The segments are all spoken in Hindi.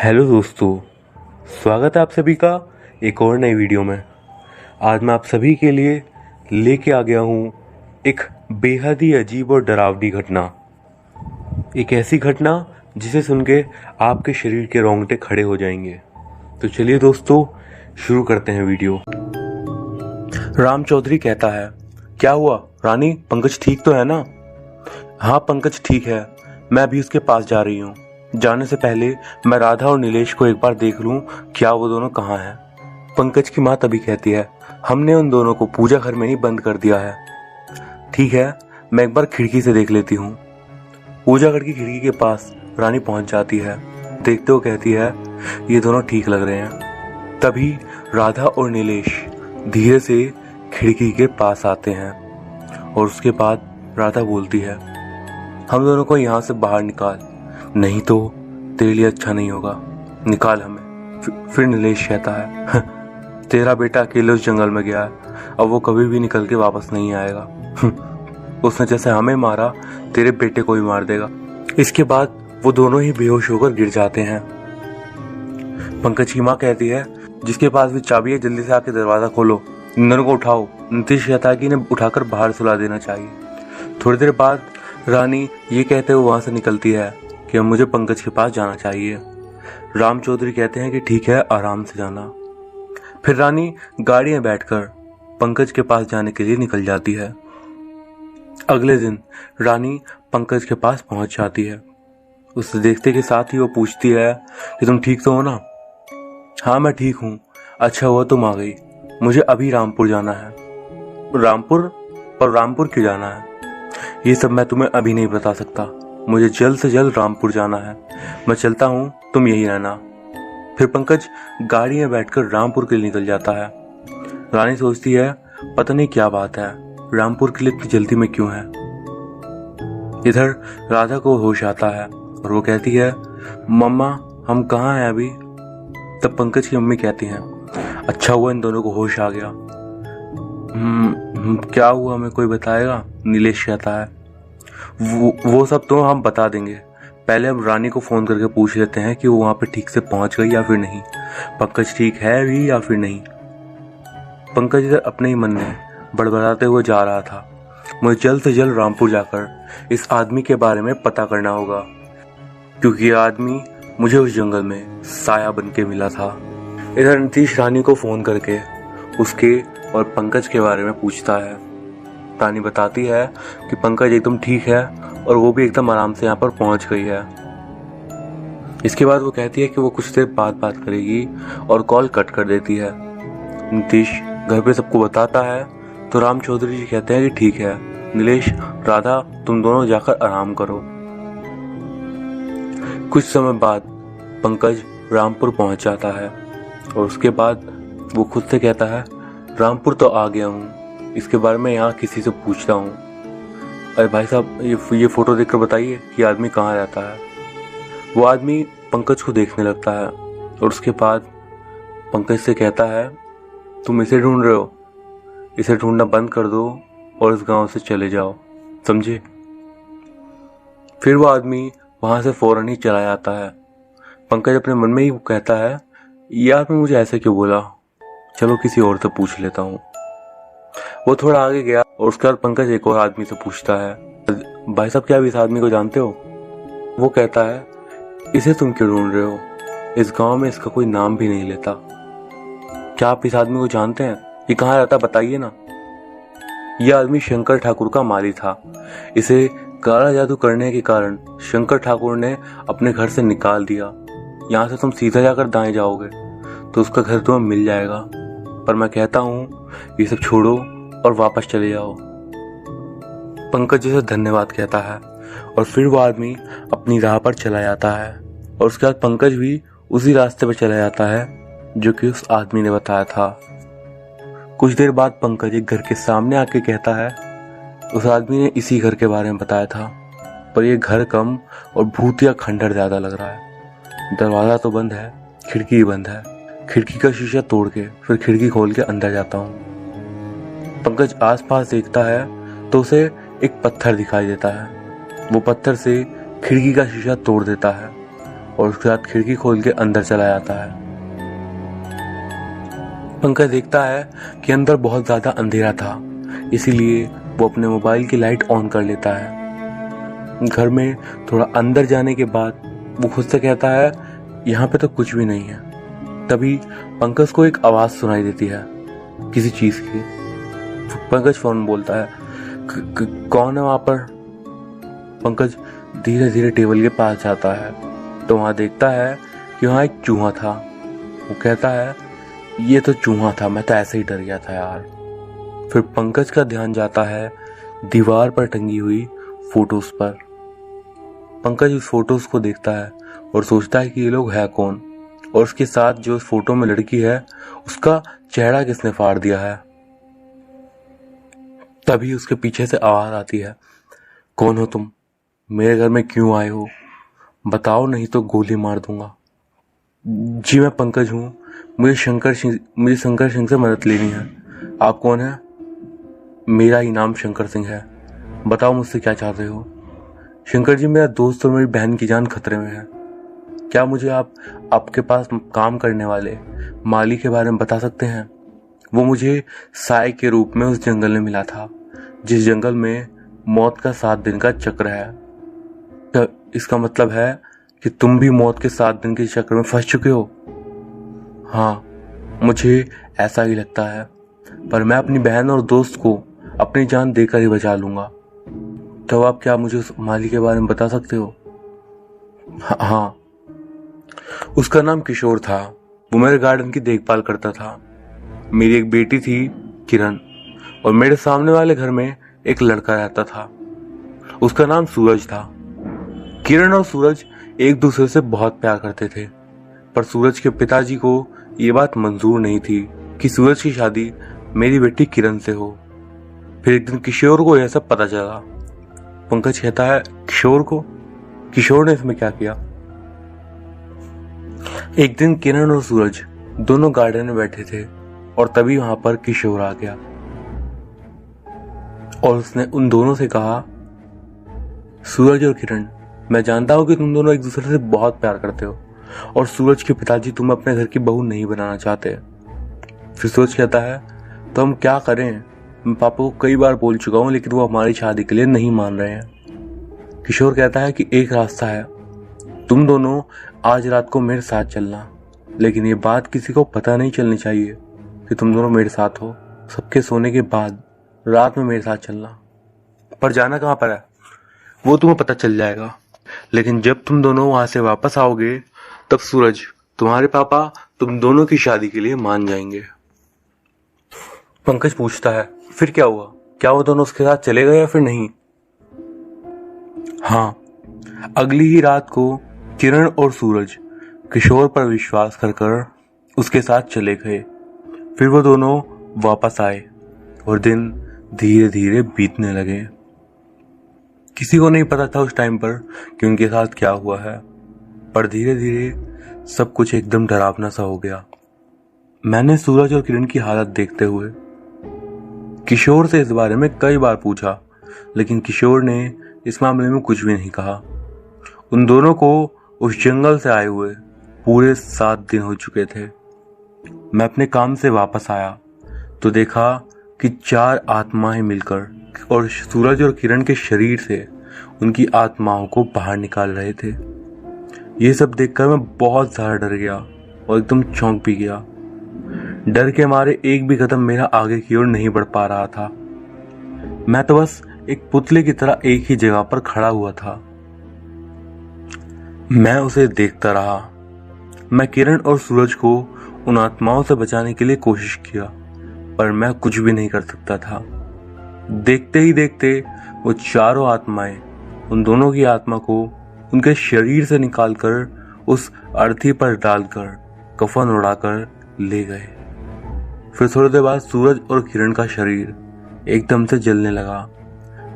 हेलो दोस्तों, स्वागत है आप सभी का एक और नई वीडियो में। आज मैं आप सभी के लिए लेके आ गया हूँ एक बेहद ही अजीब और डरावनी घटना। एक ऐसी घटना जिसे सुन के आपके शरीर के रोंगटे खड़े हो जाएंगे। तो चलिए दोस्तों, शुरू करते हैं वीडियो। राम चौधरी कहता है, क्या हुआ रानी, पंकज ठीक तो है ना? हाँ पंकज ठीक है, मैं अभी उसके पास जा रही हूँ। जाने से पहले मैं राधा और नीलेश को एक बार देख लूं, क्या वो दोनों कहाँ हैं। पंकज की माँ तभी कहती है, हमने उन दोनों को पूजा घर में ही बंद कर दिया है। ठीक है, मैं एक बार खिड़की से देख लेती हूँ। पूजा घर की खिड़की के पास रानी पहुंच जाती है। देखते हुए कहती है, ये दोनों ठीक लग रहे हैं। तभी राधा और नीलेश धीरे से खिड़की के पास आते हैं और उसके बाद राधा बोलती है, हम दोनों को यहाँ से बाहर निकाल, नहीं तो तेरे लिए अच्छा नहीं होगा, निकाल हमें। फिर नीलेश कहता है, तेरा बेटा अकेले उस जंगल में गया है, अब वो कभी भी निकल के वापस नहीं आएगा। उसने जैसे हमें मारा, तेरे बेटे को भी मार देगा। इसके बाद वो दोनों ही बेहोश होकर गिर जाते हैं। पंकज की माँ कहती है, जिसके पास भी चाबी है जल्दी से आके दरवाजा खोलो, इन दोनों को उठाओ। नीतीश कहता है कि इन्हें उठाकर बाहर सुला देना चाहिए। थोड़ी देर बाद रानी ये कहते हुए वहां से निकलती है कि अब मुझे पंकज के पास जाना चाहिए। राम चौधरी कहते हैं कि ठीक है, आराम से जाना। फिर रानी गाड़ी में बैठकर पंकज के पास जाने के लिए निकल जाती है। अगले दिन रानी पंकज के पास पहुंच जाती है। उसे देखते के साथ ही वो पूछती है कि तुम ठीक तो हो ना? हाँ मैं ठीक हूँ, अच्छा हुआ तुम आ गई, मुझे अभी रामपुर जाना है। रामपुर? पर रामपुर क्यों जाना है? ये सब मैं तुम्हें अभी नहीं बता सकता, मुझे जल्द से जल्द रामपुर जाना है। मैं चलता हूँ, तुम यही रहना। फिर पंकज गाड़ी में बैठकर रामपुर के लिए निकल जाता है। रानी सोचती है, पता नहीं क्या बात है, रामपुर के लिए इतनी जल्दी में क्यों है। इधर राधा को होश आता है और वो कहती है, मम्मा हम कहाँ हैं अभी? तब पंकज की मम्मी कहती हैं, अच्छा हुआ इन दोनों को होश आ गया। क्या हुआ हमें कोई बताएगा? नीलेश कहता है, वो सब तो हम बता देंगे, पहले हम रानी को फोन करके पूछ लेते हैं कि वो वहां पे ठीक से पहुंच गई या फिर नहीं, पंकज ठीक है भी या फिर नहीं। पंकज इधर अपने ही मन में बड़बड़ाते हुए जा रहा था, मुझे जल्द से जल्द रामपुर जाकर इस आदमी के बारे में पता करना होगा, क्योंकि ये आदमी मुझे उस जंगल में साया बन के मिला था। इधर नीतीश रानी को फोन करके उसके और पंकज के बारे में पूछता है। रानी बताती है कि पंकज एकदम ठीक है और वो भी एकदम आराम से यहाँ पर पहुंच गई है। इसके बाद वो कहती है कि वो कुछ देर बाद बात करेगी और कॉल कट कर देती है। नीतीश घर पे सबको बताता है तो राम चौधरी जी कहते हैं कि ठीक है, नीलेश राधा तुम दोनों जाकर आराम करो। कुछ समय बाद पंकज रामपुर पहुंच जाता है और उसके बाद वो खुद से कहता है, रामपुर तो आ गया हूँ, इसके बारे में यहाँ किसी से पूछता हूँ। अरे भाई साहब, ये फोटो देखकर बताइए कि आदमी कहाँ रहता है। वो आदमी पंकज को देखने लगता है और उसके बाद पंकज से कहता है, तुम इसे ढूंढ रहे हो, इसे ढूंढना बंद कर दो और इस गांव से चले जाओ, समझे? फिर वो आदमी वहां से फौरन ही चला जाता है। पंकज अपने मन में ही कहता है, ये आदमी मुझे ऐसे क्यों बोला, चलो किसी और से पूछ लेता हूँ। वो थोड़ा आगे गया और उसके बाद पंकज एक और आदमी से पूछता है, भाई साहब क्या आप इस आदमी को जानते हो? वो कहता है, इसे तुम क्यों ढूंढ रहे हो, इस गांव में इसका कोई नाम भी नहीं लेता। क्या आप इस आदमी को जानते हैं? ये कहाँ रहता बताइए ना। यह आदमी शंकर ठाकुर का माली था। इसे काला जादू करने के कारण शंकर ठाकुर ने अपने घर से निकाल दिया। यहाँ से तुम सीधा जाकर दाएं जाओगे तो उसका घर तुम्हें मिल जाएगा, पर मैं कहता हूँ ये सब छोड़ो और वापस चले जाओ। पंकज उसे धन्यवाद कहता है और फिर वो आदमी अपनी राह पर चला जाता है और उसके बाद पंकज भी उसी रास्ते पर चला जाता है जो कि उस आदमी ने बताया था। कुछ देर बाद पंकज एक घर के सामने आके कहता है, उस आदमी ने इसी घर के बारे में बताया था, पर यह घर कम और भूतिया खंडर ज्यादा लग रहा है। दरवाजा तो बंद है, खिड़की बंद है। खिड़की का शीशा तोड़ के फिर खिड़की खोल के अंदर जाता हूँ। पंकज आसपास देखता है तो उसे एक पत्थर दिखाई देता है। वो पत्थर से खिड़की का शीशा तोड़ देता है और उसके बाद खिड़की खोल के अंदर चला जाता है। पंकज देखता है कि अंदर बहुत ज़्यादा अंधेरा था, इसीलिए वो अपने मोबाइल की लाइट ऑन कर लेता है। घर में थोड़ा अंदर जाने के बाद वो खुद से कहता है यहाँ पे तो कुछ भी नहीं है। तभी पंकज को एक आवाज़ सुनाई देती है किसी चीज़ की। पंकज फोन बोलता है, कौन है वहाँ पर? पंकज धीरे धीरे टेबल के पास जाता है तो वहाँ देखता है कि वहाँ एक चूहा था। वो कहता है ये तो चूहा था, मैं तो ऐसे ही डर गया था यार। फिर पंकज का ध्यान जाता है दीवार पर टंगी हुई फोटोज पर। पंकज उस फोटोज को देखता है और सोचता है कि ये लोग है कौन, और उसके साथ जो उस फोटो में लड़की है उसका चेहरा किसने फाड़ दिया है। तभी उसके पीछे से आवाज आती है, कौन हो तुम? मेरे घर में क्यों आए हो? बताओ नहीं तो गोली मार दूंगा। जी मैं पंकज हूँ, मुझे शंकर सिंह से मदद लेनी है। आप कौन हैं? मेरा ही नाम शंकर सिंह है। बताओ मुझसे क्या चाहते हो? शंकर जी, मेरा दोस्त और मेरी बहन की जान खतरे में है। क्या मुझे आपके पास काम करने वाले माली के बारे में बता सकते हैं? वो मुझे साय के रूप में उस जंगल में मिला था, जिस जंगल में मौत का 7 दिन का चक्र है। क्या इसका मतलब है कि तुम भी मौत के 7 दिन के चक्र में फंस चुके हो? हाँ, मुझे ऐसा ही लगता है, पर मैं अपनी बहन और दोस्त को अपनी जान देकर ही बचा लूंगा। तो आप क्या मुझे उस माली के बारे में बता सकते हो? हाँ, उसका नाम किशोर था। वो मेरे गार्डन की देखभाल करता था। मेरी एक बेटी थी किरण, और मेरे सामने वाले घर में एक लड़का रहता था, उसका नाम सूरज था। किरण और सूरज एक दूसरे से बहुत प्यार करते थे, पर सूरज के पिताजी को ये बात मंजूर नहीं थी कि सूरज की शादी मेरी बेटी किरण से हो। फिर एक दिन किशोर को यह सब पता चला। पंकज कहता है, किशोर को? किशोर ने इसमें क्या किया? एक दिन किरण और सूरज दोनों गार्डन में बैठे थे और तभी वहां पर किशोर आ गया और उसने उन दोनों से कहा, सूरज और किरण, मैं जानता हूं कि तुम दोनों एक दूसरे से बहुत प्यार करते हो और सूरज के पिताजी तुम अपने घर की बहू नहीं बनाना चाहते। फिर सूरज कहता है, तो हम क्या करें? मैं पापा को कई बार बोल चुका हूं, लेकिन वो हमारी शादी के लिए नहीं मान रहे हैं। किशोर कहता है कि एक रास्ता है, तुम दोनों आज रात को मेरे साथ चलना, लेकिन ये बात किसी को पता नहीं चलनी चाहिए कि तुम दोनों मेरे साथ हो। सबके सोने के बाद रात में मेरे साथ चलना। पर जाना कहाँ पर है वो तुम्हें पता चल जाएगा, लेकिन जब तुम दोनों वहां से वापस आओगे तब सूरज, तुम्हारे पापा तुम दोनों की शादी के लिए मान जाएंगे। पंकज पूछता है, फिर क्या हुआ? क्या वो दोनों उसके साथ चले गए या फिर नहीं? हाँ, अगली ही रात को किरण और सूरज किशोर पर विश्वास कर उसके साथ चले गए। फिर वो दोनों वापस आए और दिन धीरे धीरे बीतने लगे। किसी को नहीं पता था उस टाइम पर कि उनके साथ क्या हुआ है, पर धीरे धीरे सब कुछ एकदम डरावना सा हो गया। मैंने सूरज और किरण की हालत देखते हुए किशोर से इस बारे में कई बार पूछा, लेकिन किशोर ने इस मामले में कुछ भी नहीं कहा। उन दोनों को उस जंगल से आए हुए पूरे 7 दिन हो चुके थे। मैं अपने काम से वापस आया तो देखा कि 4 आत्माएं मिलकर और सूरज और किरण के शरीर से उनकी आत्माओं को बाहर निकाल रहे थे। ये सब देखकर मैं बहुत ज्यादा डर गया और एकदम चौंक भी गया। डर के मारे एक भी कदम मेरा आगे की ओर नहीं बढ़ पा रहा था। मैं तो बस एक पुतले की तरह एक ही जगह पर खड़ा हुआ था। मैं उसे देखता रहा। मैं किरण और सूरज को उन आत्माओं से बचाने के लिए कोशिश किया, पर मैं कुछ भी नहीं कर सकता था। देखते ही देखते वो चारों आत्माएं उन दोनों की आत्मा को उनके शरीर से निकालकर उस अर्थी पर डालकर कफन उड़ाकर ले गए। फिर थोड़ी देर बाद सूरज और किरण का शरीर एकदम से जलने लगा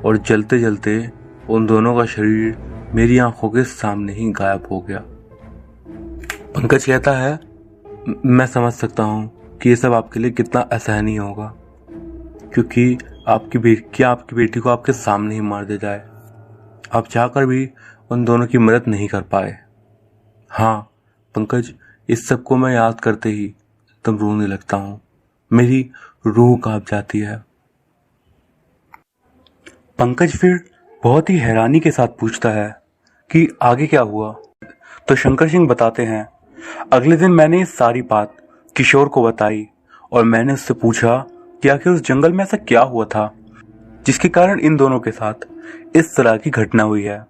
और जलते जलते उन दोनों का शरीर मेरी आंखों के सामने ही गायब हो गया। पंकज कहता है, मैं समझ सकता हूँ कि ये सब आपके लिए कितना असहनीय होगा, क्योंकि आपकी बेटी को आपके सामने ही मार दे जाए। आप चाहकर भी उन दोनों की मदद नहीं कर पाए। हाँ पंकज, इस सब को मैं याद करते ही तब रोने लगता हूँ। मेरी रूह कांप जाती है। पंकज फिर बहुत ही हैरानी के साथ पूछता है कि आगे क्या हुआ। तो शंकर सिंह बताते हैं, अगले दिन मैंने ये सारी बात किशोर को बताई और मैंने उससे पूछा कि आखिर उस जंगल में ऐसा क्या हुआ था जिसके कारण इन दोनों के साथ इस तरह की घटना हुई है।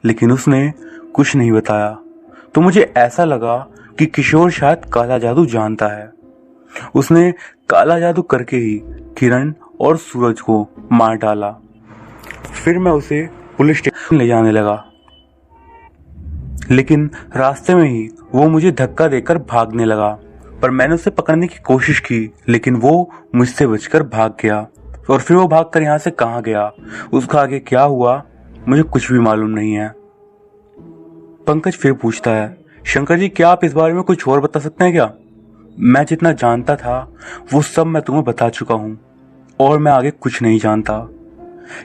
लेकिन उसने कुछ नहीं बताया। तो मुझे ऐसा लगा कि किशोर शायद काला जादू जानता है। उसने काला जादू करके ही किरण और सूरज को मार डाला। फिर मैं उसे पुलिस स्टेशन ले जाने लगा, लेकिन रास्ते में ही वो मुझे धक्का देकर भागने लगा। पर मैंने उसे पकड़ने की कोशिश की, लेकिन वो मुझसे बचकर भाग गया। और फिर वो भागकर यहाँ से कहाँ गया, उसका आगे क्या हुआ, मुझे कुछ भी मालूम नहीं है। पंकज फिर पूछता है, शंकर जी क्या आप इस बारे में कुछ और बता सकते हैं क्या? मैं जितना जानता था वो सब मैं तुम्हें बता चुका हूँ और मैं आगे कुछ नहीं जानता।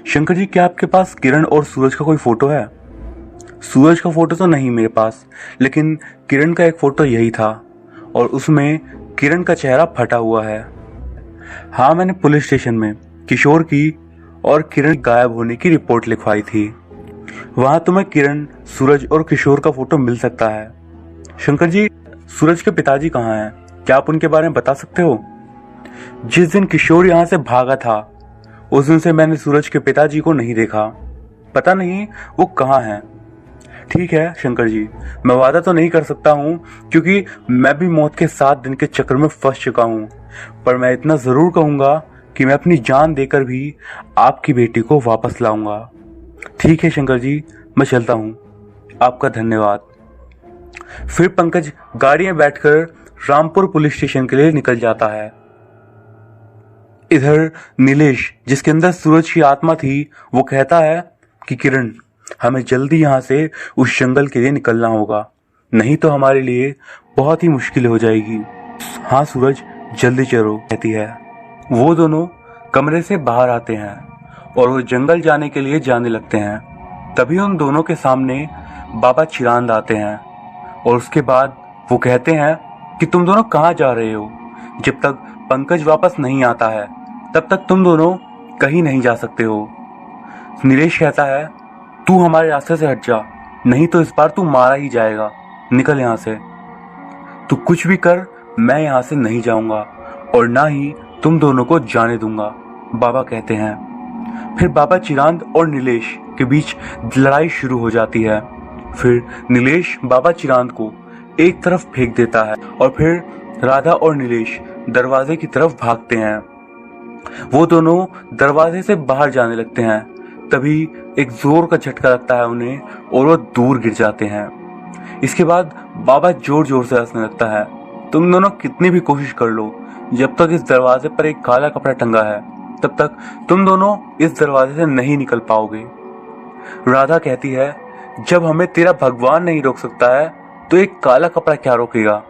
शंकर जी क्या आपके पास किरण और सूरज का कोई फोटो है? सूरज का फोटो तो नहीं मेरे पास, लेकिन किरण का एक फोटो यही था और उसमें किरण का चेहरा फटा हुआ है। हाँ, मैंने पुलिस स्टेशन में किशोर की और किरण गायब होने की रिपोर्ट लिखवाई थी। वहां तुम्हें किरण, सूरज और किशोर का फोटो मिल सकता है। शंकर जी, सूरज के पिताजी कहाँ हैं? क्या आप उनके बारे में बता सकते हो? जिस दिन किशोर यहाँ से भागा था उस दिन से मैंने सूरज के पिताजी को नहीं देखा। पता नहीं वो कहाँ हैं। ठीक है शंकर जी, मैं वादा तो नहीं कर सकता हूँ क्योंकि मैं भी मौत के 7 दिन के चक्कर में फंस चुका हूँ, पर मैं इतना जरूर कहूंगा कि मैं अपनी जान देकर भी आपकी बेटी को वापस लाऊंगा। ठीक है शंकर जी, मैं चलता हूँ। आपका धन्यवाद। फिर पंकज गाड़ी में बैठकर रामपुर पुलिस स्टेशन के लिए निकल जाता है। इधर नीलेश, जिसके अंदर सूरज की आत्मा थी, वो कहता है कि किरण, हमें जल्दी यहाँ से उस जंगल के लिए निकलना होगा, नहीं तो हमारे लिए बहुत ही मुश्किल हो जाएगी। हाँ सूरज, जल्दी चलो, कहती है। वो दोनों कमरे से बाहर आते हैं और वो जंगल जाने के लिए जाने लगते हैं। तभी उन दोनों के सामने बाबा चिरांद आते हैं और उसके बाद वो कहते हैं कि तुम दोनों कहाँ जा रहे हो? जब तक पंकज वापस नहीं आता है तब तक तुम दोनों कहीं नहीं जा सकते हो। नीलेश कहता है, तू हमारे रास्ते से हट जा, नहीं तो इस बार तू मारा ही जाएगा। निकल यहाँ से। तू कुछ भी कर, मैं यहाँ से नहीं जाऊंगा और ना ही तुम दोनों को जाने दूंगा, बाबा कहते हैं। फिर बाबा चिरांद और नीलेश के बीच लड़ाई शुरू हो जाती है। फिर नीलेश बाबा चिरांद को एक तरफ फेंक देता है और फिर राधा और नीलेश दरवाजे की तरफ भागते हैं। वो दोनों दरवाजे से बाहर जाने लगते हैं। तभी एक जोर का झटका लगता है उन्हें और वो दूर गिर जाते हैं। इसके बाद बाबा जोर जोर से हंसने लगता है। तुम दोनों कितनी भी कोशिश कर लो, जब तक इस दरवाजे पर एक काला कपड़ा टंगा है तब तक तुम दोनों इस दरवाजे से नहीं निकल पाओगे। राधा कहती है, जब हमें तेरा भगवान नहीं रोक सकता है तो एक काला कपड़ा क्या रोकेगा?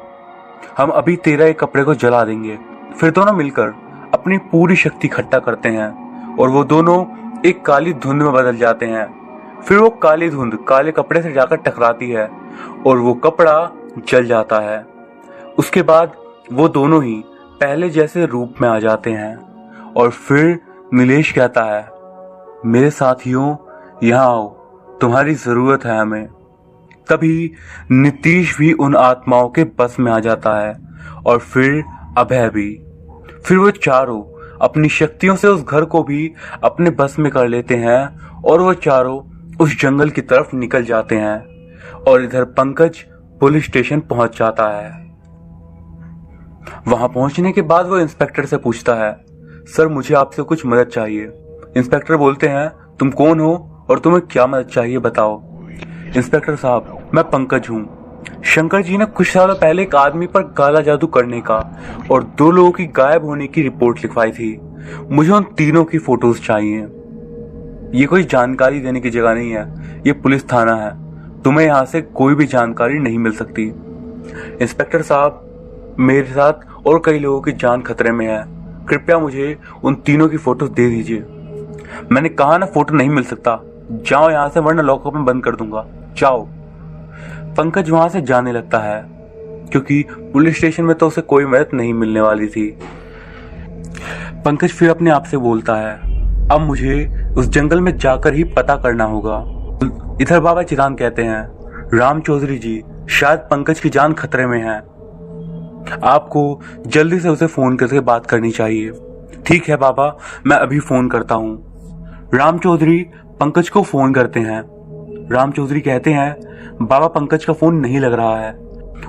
हम अभी तेरा एक कपड़े को जला देंगे। फिर दोनों मिलकर अपनी पूरी शक्ति इकट्ठा करते हैं और वो दोनों एक काली धुंध में बदल जाते हैं। फिर वो काली धुंध काले कपड़े से जाकर टकराती है और वो कपड़ा जल जाता है। उसके बाद वो दोनों ही पहले जैसे रूप में आ जाते हैं और फिर नीलेश कहता है, मेरे साथियों यहाँ आओ, तुम्हारी जरूरत है हमें। तभी नीतीश भी उन आत्माओं के बस में आ जाता है और फिर अभय भी। फिर वो चारों अपनी शक्तियों से उस घर को भी अपने बस में कर लेते हैं और वो चारों उस जंगल की तरफ निकल जाते हैं और इधर पंकज पुलिस स्टेशन पहुंच जाता है। वहां पहुंचने के बाद वो इंस्पेक्टर से पूछता है, सर मुझे आपसे कुछ मदद चाहिए। इंस्पेक्टर बोलते हैं, तुम कौन हो और तुम्हें क्या मदद चाहिए बताओ। इंस्पेक्टर साहब, मैं पंकज हूँ। शंकर जी ने कुछ सालों पहले एक आदमी पर काला जादू करने का और 2 लोगों की गायब होने की रिपोर्ट लिखवाई थी। मुझे उन तीनों की फोटोज चाहिए। ये कोई जानकारी देने की जगह नहीं है, ये पुलिस थाना है, तुम्हें यहाँ से कोई भी जानकारी नहीं मिल सकती। इंस्पेक्टर साहब, मेरे साथ और कई लोगों की जान खतरे में है, कृपया मुझे उन तीनों की फोटो दे दीजिए। मैंने कहा ना, फोटो नहीं मिल सकता। जाओ यहाँ से वरना लॉकअप में बंद कर दूंगा, जाओ। पंकज वहां से जाने लगता है क्योंकि पुलिस स्टेशन में तो उसे कोई मदद नहीं मिलने वाली थी। पंकज फिर अपने आप से बोलता है, अब मुझे उस जंगल में जाकर ही पता करना होगा। इधर बाबा चिरान कहते हैं, राम चौधरी जी, शायद पंकज की जान खतरे में है, आपको जल्दी से उसे फोन करके बात करनी चाहिए। ठीक है बाबा, मैं अभी फोन करता हूँ। राम चौधरी पंकज को फोन करते हैं। राम चौधरी कहते हैं, बाबा पंकज का फोन नहीं लग रहा है,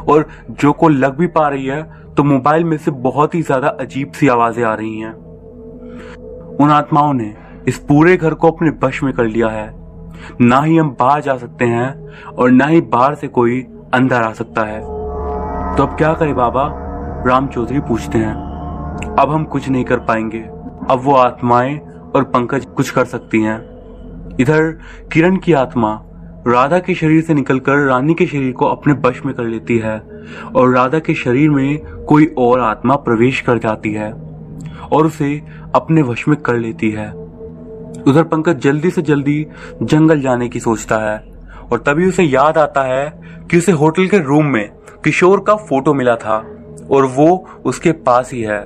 और जो कॉल लग भी पा रही है तो मोबाइल में से बहुत ही ज्यादा अजीब सी आवाजें आ रही हैं। उन आत्माओं ने इस पूरे घर को अपने वश में कर लिया है। ना ही हम बाहर जा सकते हैं और ना ही बाहर से कोई अंदर आ सकता है। तो अब क्या करें बाबा? राम चौधरी पूछते हैं। अब हम कुछ नहीं कर पाएंगे, अब वो आत्माएं और पंकज कुछ कर सकती हैं। इधर किरण की आत्मा राधा के शरीर से निकलकर रानी के शरीर को अपने वश में कर लेती है और राधा के शरीर में कोई और आत्मा प्रवेश कर जाती है और उसे अपने वश में कर लेती है। उधर पंकज जल्दी से जल्दी जंगल जाने की सोचता है और तभी उसे याद आता है कि उसे होटल के रूम में किशोर का फोटो मिला था और वो उसके पास ही है।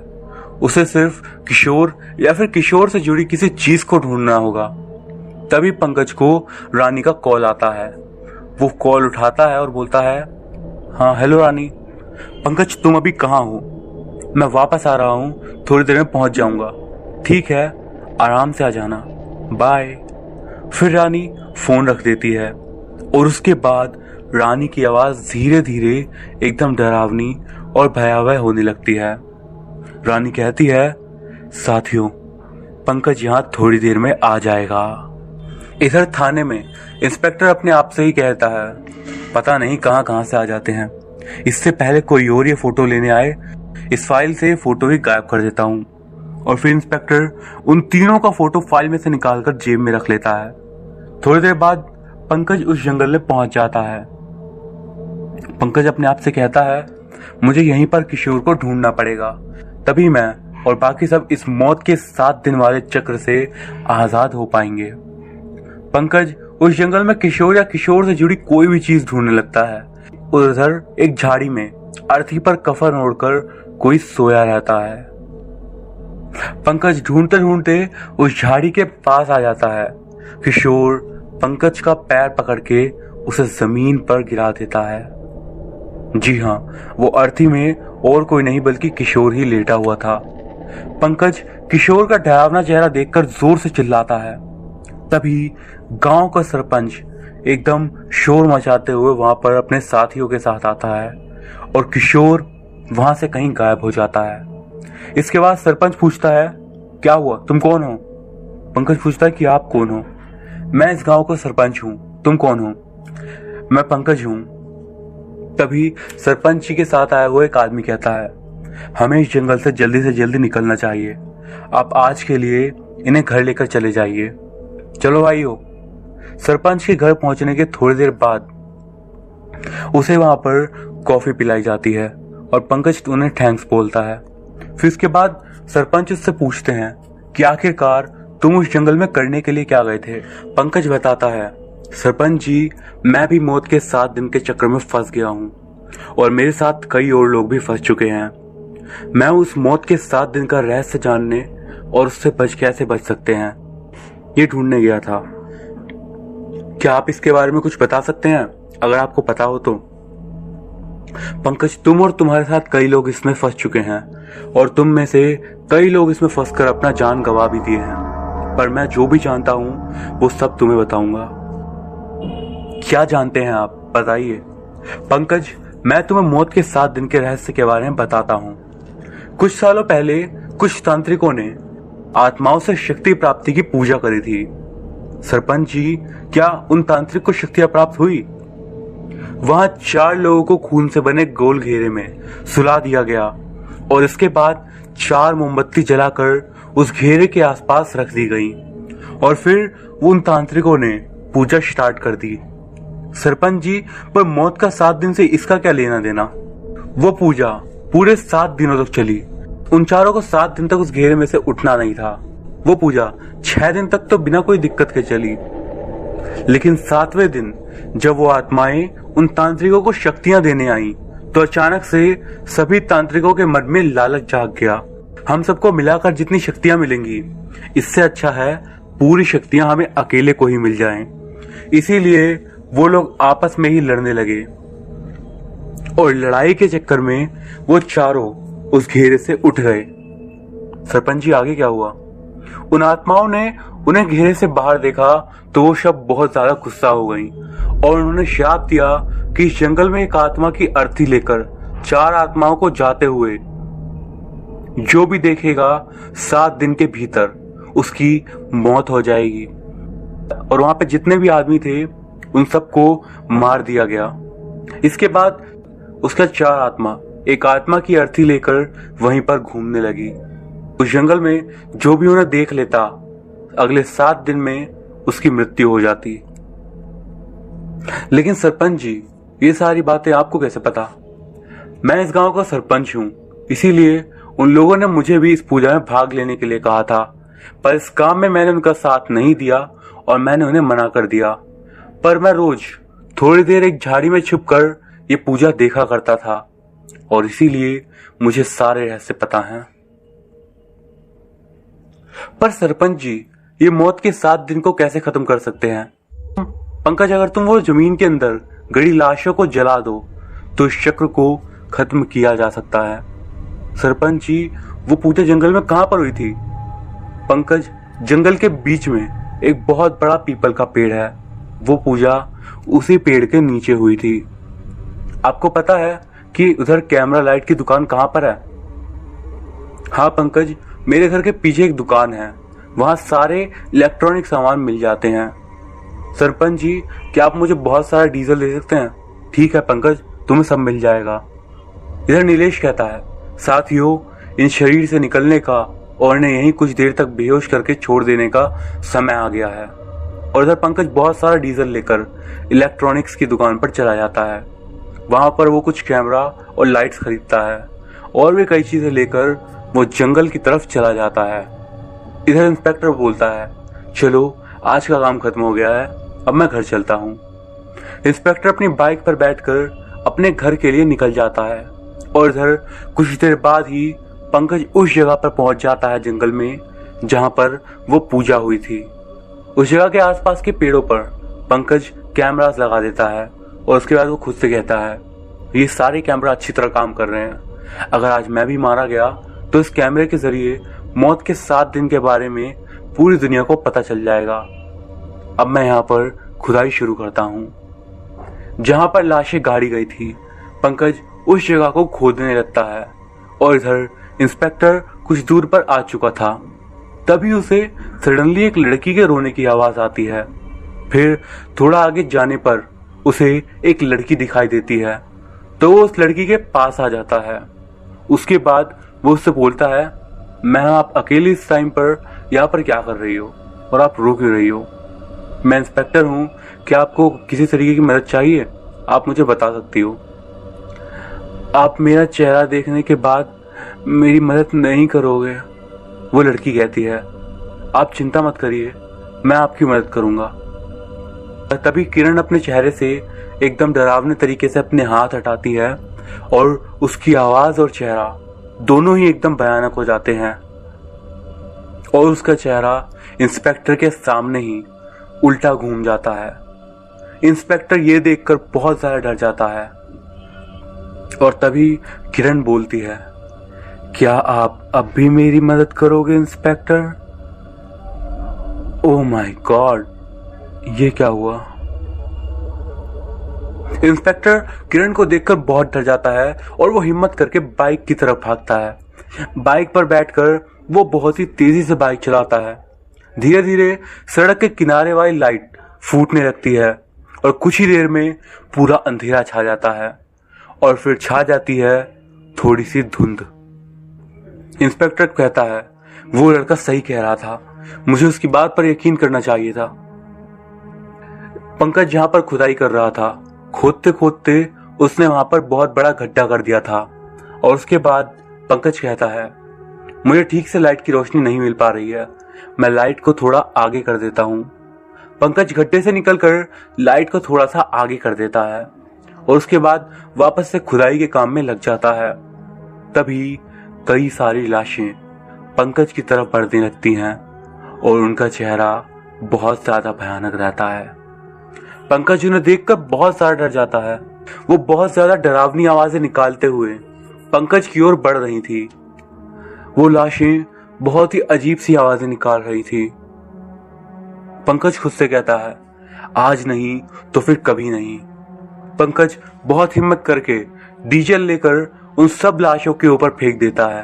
उसे सिर्फ किशोर या फिर किशोर से जुड़ी किसी चीज को ढूंढना होगा। तभी पंकज को रानी का कॉल आता है। वो कॉल उठाता है और बोलता है, हाँ हेलो रानी। पंकज, तुम अभी कहाँ हो? मैं वापस आ रहा हूँ, थोड़ी देर में पहुंच जाऊंगा। ठीक है, आराम से आ जाना, बाय। फिर रानी फोन रख देती है और उसके बाद रानी की आवाज धीरे धीरे एकदम डरावनी और भयावह होने लगती है। रानी कहती है, साथियों, पंकज यहां थोड़ी देर में आ जाएगा। इधर थाने में इंस्पेक्टर अपने आप से ही कहता है, पता नहीं कहां कहां से आ जाते हैं। इससे पहले कोई और ये फोटो लेने आए, इस फाइल से फोटो ही गायब कर देता हूं। और फिर इंस्पेक्टर उन तीनों का फोटो फाइल में से निकालकर जेब में रख लेता है। थोड़ी देर बाद पंकज उस जंगल में पहुंच जाता है। पंकज अपने आप से कहता है, मुझे यहीं पर किशोर को ढूंढना पड़ेगा, तभी मैं और बाकी सब इस मौत के 7 दिन वाले चक्र से आजाद हो पाएंगे। पंकज उस जंगल में किशोर या किशोर से जुड़ी कोई भी चीज ढूंढने लगता है। उधर एक झाड़ी में अर्थी पर कफन ओढ़कर कोई सोया रहता है। पंकज ढूंढते ढूंढते उस झाड़ी के पास आ जाता है। किशोर पंकज का पैर पकड़ के उसे जमीन पर गिरा देता है। जी हाँ, वो अर्थी में और कोई नहीं बल्कि किशोर ही लेटा हुआ था। पंकज किशोर का डरावना चेहरा देखकर जोर से चिल्लाता है। तभी गांव का सरपंच एकदम शोर मचाते हुए वहां पर अपने साथियों के साथ आता है और किशोर वहां से कहीं गायब हो जाता है। इसके बाद सरपंच पूछता है, क्या हुआ, तुम कौन हो? पंकज पूछता है कि आप कौन हो? मैं इस गांव का सरपंच हूं, तुम कौन हो? मैं पंकज हूं। तभी सरपंच जी के साथ आया हुआ एक आदमी कहता है, हमें इस जंगल से जल्दी निकलना चाहिए। आप आज के लिए इन्हें घर लेकर चले जाइए। चलो भाइयों। सरपंच के घर पहुंचने के थोड़ी देर बाद उसे वहां पर कॉफी पिलाई जाती है और पंकज उन्हें थैंक्स बोलता है। फिर इसके बाद सरपंच उससे पूछते हैं कि आखिरकार तुम उस जंगल में करने के लिए क्या गए थे? पंकज बताता है, सरपंच जी, मैं भी मौत के 7 दिन के चक्कर में फंस गया हूँ और मेरे साथ कई और लोग भी फंस चुके हैं। मैं उस मौत के 7 दिन का रहस्य जानने और उससे कैसे बच सकते हैं ये ढूंढने गया था। क्या आप इसके बारे में कुछ बता सकते हैं, अगर आपको पता हो तो? पंकज, तुम और तुम्हारे साथ कई लोग इसमें फंस चुके हैं और तुम में से कई लोग इसमें फंसकर अपना जान गंवा भी दिए हैं, पर मैं जो भी जानता हूं वो सब तुम्हें बताऊंगा। क्या जानते हैं आप, बताइए। पंकज, मैं तुम्हें मौत के 7 दिन के रहस्य के बारे में बताता हूं। कुछ सालों पहले कुछ तांत्रिकों ने आत्माओं से शक्ति प्राप्ति की पूजा करी थी। सरपंच जी, क्या उन तांत्रिक को शक्तियां प्राप्त हुई? वहां 4 लोगों को खून से बने गोल घेरे में सुला दिया गया और इसके बाद 4 मोमबत्ती जलाकर उस घेरे के आसपास रख दी गई और फिर उन तांत्रिकों ने पूजा स्टार्ट कर दी। सरपंच जी, पर मौत का 7 दिन से इसका क्या लेना देना? वो पूजा पूरे 7 दिनों तक चली। उन चारों को 7 दिन तक उस घेरे में से उठना नहीं था। वो पूजा 6 दिन तक तो बिना कोई दिक्कत के चली। लेकिन 7वें दिन जब वो आत्माएं उन तांत्रिकों को शक्तियां देने आईं, तो अचानक से सभी तांत्रिकों के मन में लालच जाग गया। हम सबको मिलाकर जितनी शक्तियां मिलेंगी, इससे अच्छा है पूरी शक्तियां हमें अकेले को ही मिल जाएं। इसीलिए वो लोग आपस में ही लड़ने लगे और लड़ाई के चक्कर में वो चारों उस घेरे से उठ गए। सरपंच जी, आगे क्या हुआ? उन आत्माओं ने उन्हें घेरे से बाहर देखा तो वो सब बहुत ज्यादा गुस्सा हो गईं और उन्होंने श्राप दिया कि इस जंगल में एक आत्मा की अर्थी लेकर 4 आत्माओं को जाते हुए जो भी देखेगा 7 दिन के भीतर उसकी मौत हो जाएगी। और वहां पे जितने भी आदमी थे उन सबको मार दिया गया। इसके बाद उसका 4 आत्मा एक आत्मा की अर्थी लेकर वहीं पर घूमने लगी। उस जंगल में जो भी उन्हें देख लेता अगले 7 दिन में उसकी मृत्यु हो जाती। लेकिन सरपंच जी, ये सारी बातें आपको कैसे पता? मैं इस गांव का सरपंच हूं, इसीलिए उन लोगों ने मुझे भी इस पूजा में भाग लेने के लिए कहा था, पर इस काम में मैंने उनका साथ नहीं दिया और मैंने उन्हें मना कर दिया। पर मैं रोज थोड़ी देर एक झाड़ी में छुपकर ये पूजा देखा करता था और इसीलिए मुझे सारे रहस्य पता हैं। पर सरपंच जी, ये मौत के 7 दिन को कैसे खत्म कर सकते हैं? पंकज, अगर तुम वो जमीन के अंदर गड़ी लाशों को जला दो तो इस चक्र को खत्म किया जा सकता है। सरपंच जी, वो पूजा जंगल में कहां पर हुई थी? पंकज, जंगल के बीच में एक बहुत बड़ा पीपल का पेड़ है। वो पूजा उसी पेड़ के नीचे हुई थी। आपको पता है कि उधर कैमरा लाइट की दुकान कहां पर है? हाँ पंकज, मेरे घर के पीछे एक दुकान है, वहां सारे इलेक्ट्रॉनिक सामान मिल जाते हैं। सरपंच जी, क्या आप मुझे बहुत सारा डीजल दे सकते हैं? ठीक है पंकज, तुम्हें सब मिल जाएगा। इधर नीलेश कहता है, साथियों, इन शरीर से निकलने का और इन्हें यहीं कुछ देर तक बेहोश करके छोड़ देने का समय आ गया है। और इधर पंकज बहुत सारा डीजल लेकर इलेक्ट्रॉनिक्स की दुकान पर चला जाता है। वहां पर वो कुछ कैमरा और लाइट्स खरीदता है और भी कई चीजें लेकर वो जंगल की तरफ चला जाता है। इधर इंस्पेक्टर बोलता है, चलो आज का काम खत्म हो गया है, अब मैं घर चलता हूँ। इंस्पेक्टर अपनी बाइक पर बैठकर अपने घर के लिए निकल जाता है और इधर कुछ देर बाद ही पंकज उस जगह पर पहुंच जाता है जंगल में जहां पर वो पूजा हुई थी। उस जगह के आसपास के पेड़ों पर पंकज कैमरास लगा देता है और उसके बाद वो खुद से कहता है, ये सारे कैमरा अच्छी तरह काम कर रहे हैं। अगर आज मैं भी मारा गया तो इस कैमरे के जरिए मौत के 7 दिन के बारे में पूरी दुनिया को पता चल जाएगा। अब मैं यहाँ पर खुदाई शुरू करता हूँ। जहां पर लाशें गाड़ी गई थी, पंकज उस जगह को खोदने लगता है और इधर इंस्पेक्टर कुछ दूर पर आ चुका था। तभी उसे सडनली एक लड़की के रोने की आवाज आती है। फिर थोड़ा आगे जाने पर उसे एक लड़की दिखाई देती है तो वो उस लड़की के पास आ जाता है। उसके बाद वो उससे बोलता है, मैम आप अकेले इस टाइम पर यहाँ पर क्या कर रही हो और आप रो क्यों रही हो? मैं इंस्पेक्टर हूँ, क्या आपको किसी तरीके की मदद चाहिए? आप मुझे बता सकती हो। आप मेरा चेहरा देखने के बाद मेरी मदद नहीं करोगे? वो लड़की कहती है, आप चिंता मत करिए, मैं आपकी मदद करूंगा। तभी किरण अपने चेहरे से एकदम डरावने तरीके से अपने हाथ हटाती है और उसकी आवाज और चेहरा दोनों ही एकदम भयानक हो जाते हैं और उसका चेहरा इंस्पेक्टर के सामने ही उल्टा घूम जाता है। इंस्पेक्टर ये देखकर बहुत ज्यादा डर जाता है और तभी किरण बोलती है, क्या आप अब भी मेरी मदद करोगे इंस्पेक्टर? ओह माय गॉड, ये क्या हुआ? इंस्पेक्टर किरण को देखकर बहुत डर जाता है और वो हिम्मत करके बाइक की तरफ भागता है। बाइक पर बैठकर वो बहुत ही तेजी से बाइक चलाता है। धीरे धीरे सड़क के किनारे वाली लाइट फूटने लगती है और कुछ ही देर में पूरा अंधेरा छा जाता है और फिर छा जाती है थोड़ी सी धुंध। इंस्पेक्टर कहता है, वो लड़का सही कह रहा था, मुझे उसकी बात पर यकीन करना चाहिए था। पंकज जहां पर खुदाई कर रहा था, खोदते खोदते उसने वहां पर बहुत बड़ा गड्ढा कर दिया था और उसके बाद पंकज कहता है, मुझे ठीक से लाइट की रोशनी नहीं मिल पा रही है, मैं लाइट को थोड़ा आगे कर देता हूँ। पंकज गड्ढे से निकलकर लाइट को थोड़ा सा आगे कर देता है और उसके बाद वापस से खुदाई के काम में लग जाता है। तभी कई सारी लाशें पंकज की तरफ बढ़ने लगती हैं और उनका चेहरा बहुत ज्यादा भयानक रहता है। पंकज उन्हें देखकर बहुत ज्यादा डर जाता है। वो बहुत ज्यादा डरावनी आवाजें निकालते हुए पंकज की ओर बढ़ रही थी। वो लाशें बहुत ही अजीब सी आवाजें निकाल रही थी। पंकज खुद से कहता है, आज नहीं तो फिर कभी नहीं। पंकज बहुत हिम्मत करके डीजल लेकर उन सब लाशों के ऊपर फेंक देता है।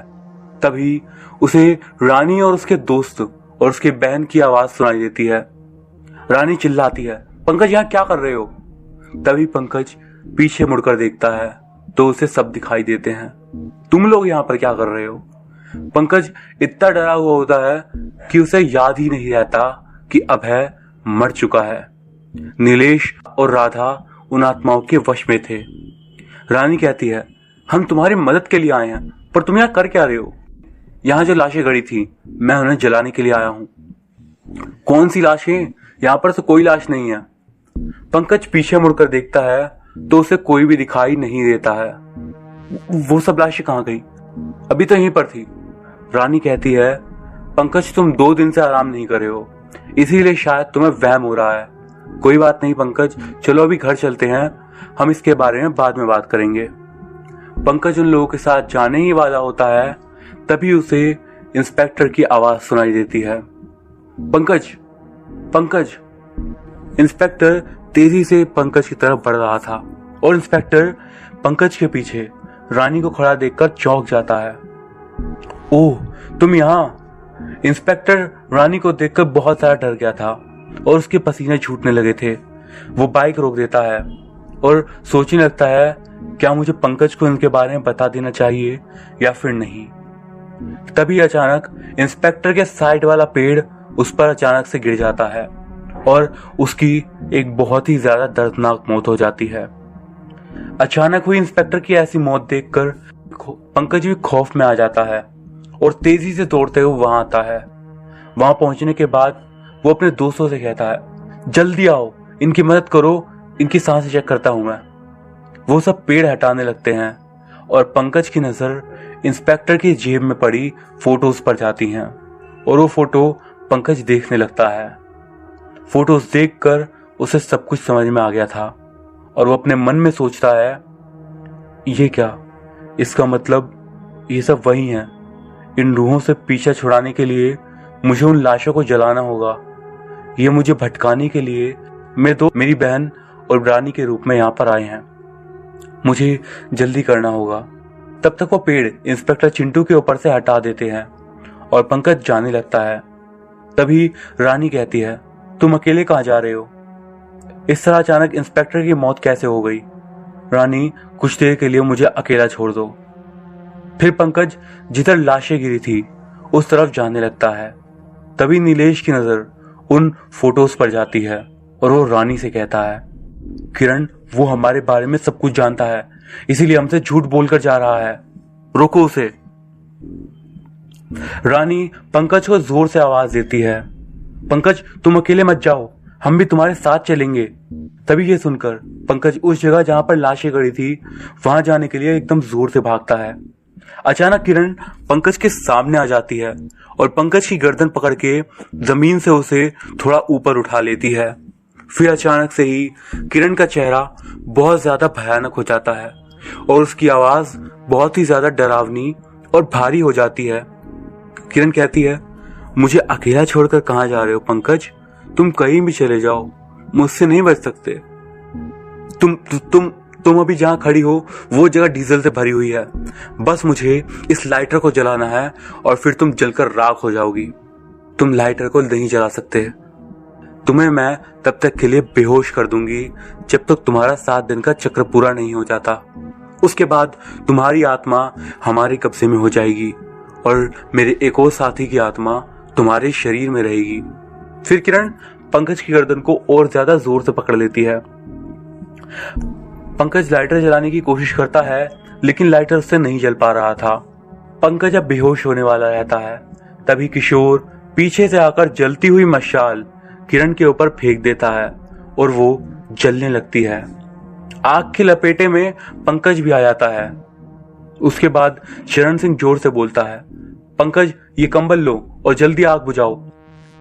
तभी उसे रानी और उसके दोस्त और उसके बहन की आवाज सुनाई देती है। रानी चिल्लाती है, पंकज यहाँ क्या कर रहे हो? तभी पंकज पीछे मुड़कर देखता है तो उसे सब दिखाई देते हैं। तुम लोग यहाँ पर क्या कर रहे हो? पंकज इतना डरा हुआ होता है कि उसे याद ही नहीं रहता कि अभय मर चुका है। नीलेश और राधा उन आत्माओं के वश में थे। रानी कहती है, हम तुम्हारी मदद के लिए आए हैं, पर तुम यहाँ कर क्या रहे हो? यहाँ जो लाशें गड़ी थी मैं उन्हें जलाने के लिए आया हूँ। कौन सी लाशें? यहाँ पर तो कोई लाश नहीं है। पंकज पीछे मुड़कर देखता है तो उसे कोई भी दिखाई नहीं देता है। वो सब लाशें कहाँ गई? अभी तो यहीं पर थी। रानी कहती है, पंकज तुम 2 दिन से आराम नहीं कर रहे हो, इसीलिए शायद तुम्हें वहम हो रहा है। कोई बात नहीं पंकज, चलो अभी घर चलते हैं, हम इसके बारे में बाद में बात करेंगे। पंकज उन लोगों के साथ जाने ही वाला होता है, तभी उसे इंस्पेक्टर की आवाज सुनाई देती है। पंकज, पंकज। इंस्पेक्टर तेजी से पंकज की तरफ बढ़ रहा था और इंस्पेक्टर पंकज के पीछे रानी को खड़ा देखकर चौंक जाता है। ओह, तुम यहाँ? इंस्पेक्टर रानी को देखकर बहुत ज्यादा डर गया था और उसके पसीने छूटने लगे थे। वो बाइक रोक देता है और सोचने लगता है, क्या मुझे पंकज को इनके बारे में बता देना चाहिए या फिर नहीं। तभी अचानक इंस्पेक्टर के साइड वाला पेड़ उस पर अचानक से गिर जाता है और उसकी एक बहुत ही ज्यादा दर्दनाक मौत हो जाती है। अचानक हुई इंस्पेक्टर की ऐसी मौत देखकर पंकज भी खौफ में आ जाता है और तेजी से दौड़ते हुए वहां आता है। वहां पहुंचने के बाद वो अपने दोस्तों से कहता है, जल्दी आओ, इनकी मदद करो, इनकी सांसें चेक करता हूं मैं। वो सब पेड़ हटाने लगते हैं और पंकज की नजर इंस्पेक्टर की जेब में पड़ी फोटोज पर जाती हैं और वो फोटो पंकज देखने लगता है। फोटोज देखकर उसे सब कुछ समझ में आ गया था और वो अपने मन में सोचता है, ये क्या? इसका मतलब ये सब वही हैं। इन रूहों से पीछा छुड़ाने के लिए मुझे उन लाशों को जलाना होगा। ये मुझे भटकाने के लिए मेरी बहन और रानी के रूप में यहाँ पर आए हैं। मुझे जल्दी करना होगा। तब तक वो पेड़ इंस्पेक्टर चिंटू के ऊपर से हटा देते हैं और पंकज जाने लगता है। तभी रानी कहती है, तुम अकेले कहाँ जा रहे हो? इस तरह अचानक इंस्पेक्टर की मौत कैसे हो गई? रानी, कुछ देर के लिए मुझे अकेला छोड़ दो। फिर पंकज जिधर लाशें गिरी थी उस तरफ जाने लगता है। तभी नीलेश की नजर उन फोटोज पर जाती है और वो रानी से कहता है, किरण, वो हमारे बारे में सब कुछ जानता है, इसीलिए हमसे झूठ बोलकर जा रहा है, रोको उसे। रानी पंकज को जोर से आवाज देती है, पंकज तुम अकेले मत जाओ, हम भी तुम्हारे साथ चलेंगे। तभी ये सुनकर पंकज उस जगह जहां पर लाशें गड़ी थी वहां जाने के लिए एकदम जोर से भागता है। अचानक किरण पंकज के सामने आ जाती है और पंकज की गर्दन पकड़ के जमीन से उसे थोड़ा ऊपर उठा लेती है। फिर अचानक से ही किरण का चेहरा बहुत ज्यादा भयानक हो जाता है और उसकी आवाज बहुत ही ज्यादा डरावनी और भारी हो जाती है। किरण कहती है, मुझे अकेला छोड़कर कहाँ जा रहे हो पंकज? तुम कहीं भी चले जाओ, मुझसे नहीं बच सकते। तुम अभी जहां खड़ी हो वो जगह डीजल से भरी हुई है। बस मुझे इस लाइटर को जलाना है और फिर तुम जलकर राख हो जाओगी। तुम लाइटर को नहीं जला सकते। तुम्हें मैं तब तक के लिए बेहोश कर दूंगी जब तक तुम्हारा 7 दिन का चक्र पूरा नहीं हो जाता। उसके बाद तुम्हारी आत्मा हमारे कब्जे में हो जाएगी और मेरे एक और साथी की आत्मा तुम्हारे शरीर में रहेगी। फिर किरण पंकज की गर्दन को और ज्यादा जोर से पकड़ लेती है। पंकज लाइटर जलाने की कोशिश करता है लेकिन लाइटर उससे नहीं जल पा रहा था। पंकज अब बेहोश होने वाला रहता है। तभी किशोर पीछे से आकर जलती हुई मशाल किरण के ऊपर फेंक देता है और वो जलने लगती है। आग की लपेटे में पंकज भी आ जाता है। उसके बाद चरण सिंह जोर से बोलता है, पंकज ये कंबल लो और जल्दी आग बुझाओ।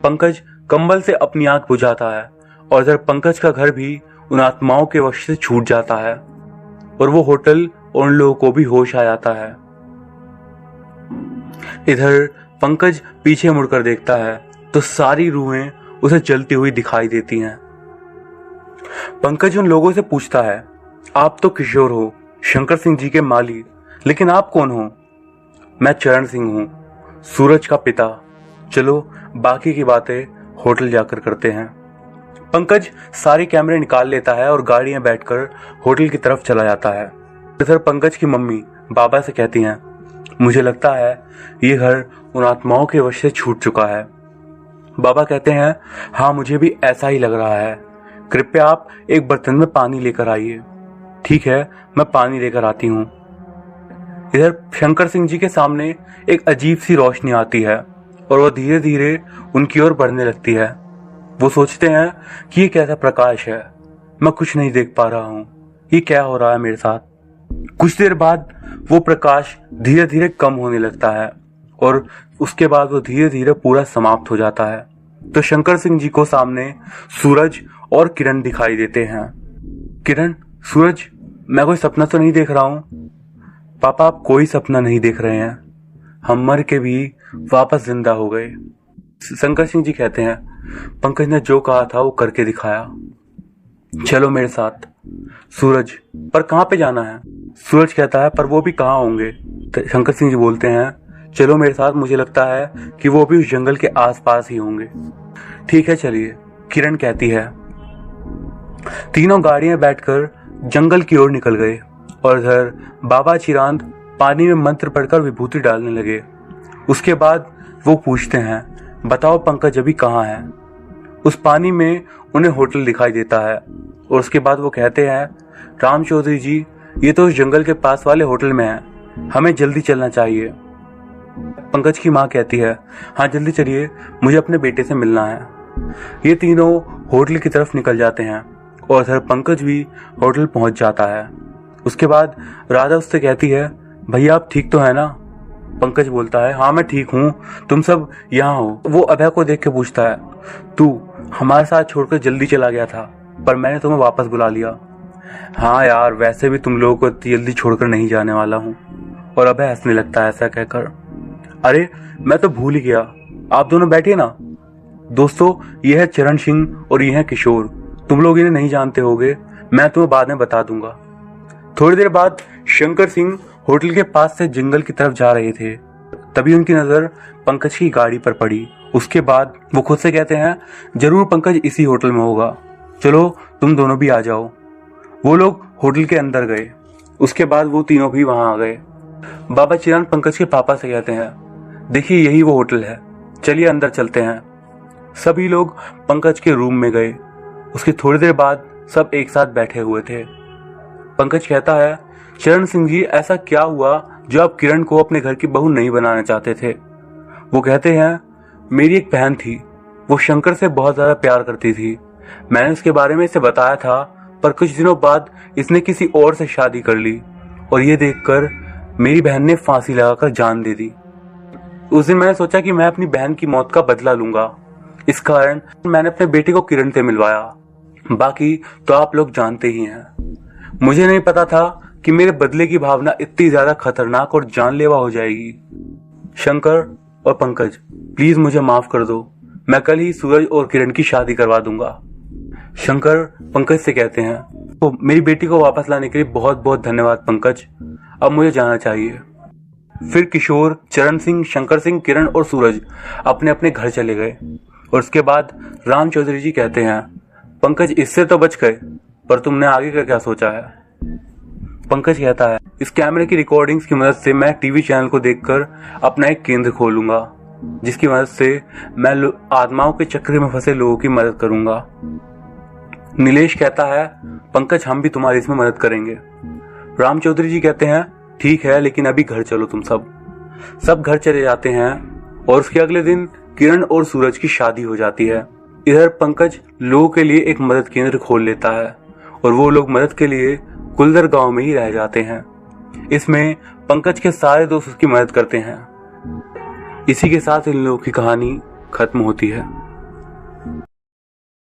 पंकज कंबल से अपनी आग बुझाता है और इधर पंकज का घर भी उन आत्माओं के वश से छूट जाता है और वो होटल और उन लोगों को भी होश आ जाता है। इधर पंकज पीछे मुड़कर देखता है तो सारी रूहें उसे जलती हुई दिखाई देती हैं। पंकज उन लोगों से पूछता है, आप तो किशोर हो, शंकर सिंह जी के माली, लेकिन आप कौन हो? मैं चरण सिंह हूं, सूरज का पिता। चलो बाकी की बातें होटल जाकर करते हैं। पंकज सारे कैमरे निकाल लेता है और गाड़ी में बैठकर होटल की तरफ चला जाता है। इधर पंकज की मम्मी बाबा से कहती हैं, मुझे लगता है ये घर उन आत्माओं के वश से छूट चुका है। बाबा कहते हैं, हाँ मुझे भी ऐसा ही लग रहा है, कृपया आप एक बर्तन में पानी लेकर आइए। ठीक है, मैं पानी लेकर आती हूँ। इधर शंकर सिंह जी के सामने एक अजीब सी रोशनी आती है और वह धीरे धीरे उनकी ओर बढ़ने लगती है। वो सोचते हैं कि ये कैसा प्रकाश है, मैं कुछ नहीं देख पा रहा हूँ, ये क्या हो रहा है मेरे साथ। कुछ देर बाद वो प्रकाश धीरे धीरे कम होने लगता है और उसके बाद वो धीरे धीरे पूरा समाप्त हो जाता है। तो शंकर सिंह जी को सामने सूरज और किरण दिखाई देते हैं। किरण, सूरज, मैं कोई सपना तो नहीं देख रहा हूँ? पापा, आप कोई सपना नहीं देख रहे हैं, हम मर के भी वापस जिंदा हो गए। शंकर सिंह जी कहते हैं, पंकज ने जो कहा था वो करके दिखाया, चलो मेरे साथ। सूरज, पर कहाँ पे जाना है? सूरज कहता है, पर वो भी कहाँ होंगे? तो शंकर सिंह जी बोलते हैं, चलो मेरे साथ, मुझे लगता है कि वो भी उस जंगल के आसपास ही होंगे। ठीक है चलिए, किरण कहती है। तीनों गाड़ी में बैठकर जंगल की ओर निकल गए और इधर बाबा चिरांद पानी में मंत्र पढ़कर विभूति डालने लगे। उसके बाद वो पूछते हैं, बताओ पंकज अभी कहाँ है? उस पानी में उन्हें होटल दिखाई देता है और उसके बाद वो कहते हैं, राम चौधरी जी, ये तो उस जंगल के पास वाले होटल में है, हमें जल्दी चलना चाहिए। पंकज की माँ कहती है, हाँ जल्दी चलिए, मुझे अपने बेटे से मिलना है। ये तीनों होटल की तरफ निकल जाते हैं और इधर पंकज भी होटल पहुंच जाता है। उसके बाद राधा उससे कहती है, भैया आप ठीक तो है ना? पंकज बोलता है, हाँ मैं ठीक हूँ, तुम सब यहाँ हो। वो अभय को देख के पूछता है, तू हमारे साथ छोड़कर जल्दी चला गया था पर मैंने तुम्हें वापस बुला लिया। हाँ यार, वैसे भी तुम लोगों को जल्दी छोड़कर नहीं जाने वाला हूँ। और अभय हंसने लगता है ऐसा कहकर, अरे मैं तो भूल ही गया, आप दोनों बैठिए ना। दोस्तों, ये है चरण सिंह और ये है किशोर, तुम लोग इन्हें नहीं जानते होगे, मैं तुम्हें बाद में बता दूंगा। थोड़ी देर बाद शंकर सिंह होटल के पास से जंगल की तरफ जा रहे थे, तभी उनकी नजर पंकज की गाड़ी पर पड़ी। उसके बाद वो खुद से कहते हैं, जरूर पंकज इसी होटल में होगा, चलो तुम दोनों भी आ जाओ। वो लोग होटल के अंदर गए। उसके बाद वो तीनों भी वहां आ गए। बाबा चिरांद पंकज के पापा से कहते हैं, देखिए यही वो होटल है, चलिए अंदर चलते हैं। सभी लोग पंकज के रूम में गए। उसके थोड़ी देर बाद सब एक साथ बैठे हुए थे। पंकज कहता है, चरण सिंह जी, ऐसा क्या हुआ जो आप किरण को अपने घर की बहू नहीं बनाना चाहते थे? वो कहते हैं, मेरी एक बहन थी, वो शंकर से बहुत ज्यादा प्यार करती थी, मैंने उसके बारे में इसे बताया था, पर कुछ दिनों बाद इसने किसी और से शादी कर ली और ये देखकर मेरी बहन ने फांसी लगाकर जान दे दी। उस दिन मैंने सोचा कि मैं अपनी बहन की मौत का बदला लूंगा, इस कारण मैंने अपने बेटे को किरण से मिलवाया। बाकी तो आप लोग जानते ही हैं। मुझे नहीं पता था कि मेरे बदले की भावना इतनी ज्यादा खतरनाक और जानलेवा हो जाएगी। शंकर और पंकज, प्लीज मुझे माफ कर दो, मैं कल ही सूरज और किरण की शादी करवा दूंगा। शंकर पंकज से कहते हैं, तो मेरी बेटी को वापस लाने के लिए बहुत बहुत धन्यवाद पंकज, अब मुझे जाना चाहिए। फिर किशोर, चरण सिंह, शंकर सिंह, किरण और सूरज अपने अपने घर चले गए। और उसके बाद राम चौधरी जी कहते हैं, पंकज इससे तो बच गए, पर तुमने आगे का क्या सोचा है? पंकज कहता है, इस कैमरे की रिकॉर्डिंग्स की मदद से मैं टीवी चैनल को देखकर अपना एक केंद्र खोलूंगा, जिसकी मदद से मैं आत्माओं के चक्र में फंसे लोगों की मदद करूंगा। नीलेश कहता है, पंकज हम भी तुम्हारी इसमें मदद करेंगे। राम चौधरी जी कहते हैं, ठीक है, लेकिन अभी घर चलो तुम सब घर चले जाते हैं और उसके अगले दिन किरण और सूरज की शादी हो जाती है। इधर पंकज लोगों के लिए एक मदद केंद्र खोल लेता है और वो लोग मदद के लिए कुलदर गांव में ही रह जाते हैं। इसमें पंकज के सारे दोस्त उसकी मदद करते हैं। इसी के साथ इन लोगों की कहानी खत्म होती है।